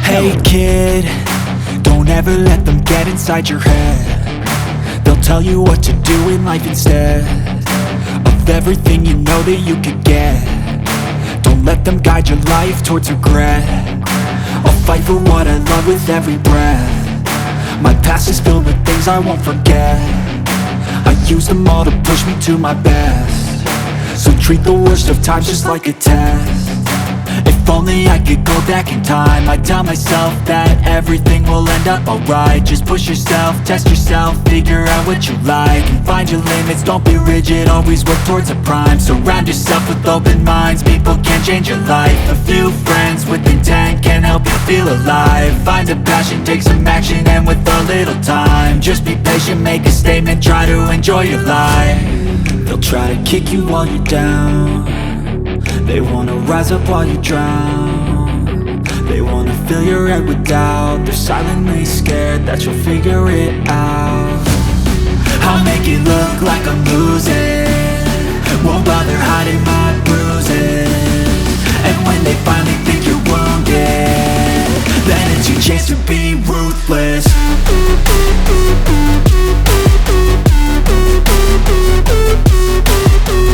Hey kid, don't ever let them get inside your head. They'll tell you what to do in life instead of everything you know that you could get. Don't let them guide your life towards regret. I'll fight for what I love with every breath. My past is filled with things I won't forget. I use them all to push me to my best. So treat the worst of times just like a test. If only I could go back in time, I'd tell myself that everything will end up alright. Just push yourself, test yourself, figure out what you like, and find your limits, don't be rigid, always work towards a prime. Surround yourself with open minds, people can change your life. A few friends with intent can help you feel alive. Find a passion, take some action, and with a little time, just be patient, make a statement, try to enjoy your life. They'll try to kick you while you're down. They wanna rise up while you drown. They wanna fill your head with doubt. They're silently scared that you'll figure it out. I'll make it look like I'm losing, won't bother hiding my bruises. And when they finally think you're wounded, then it's your chance to be ruthless.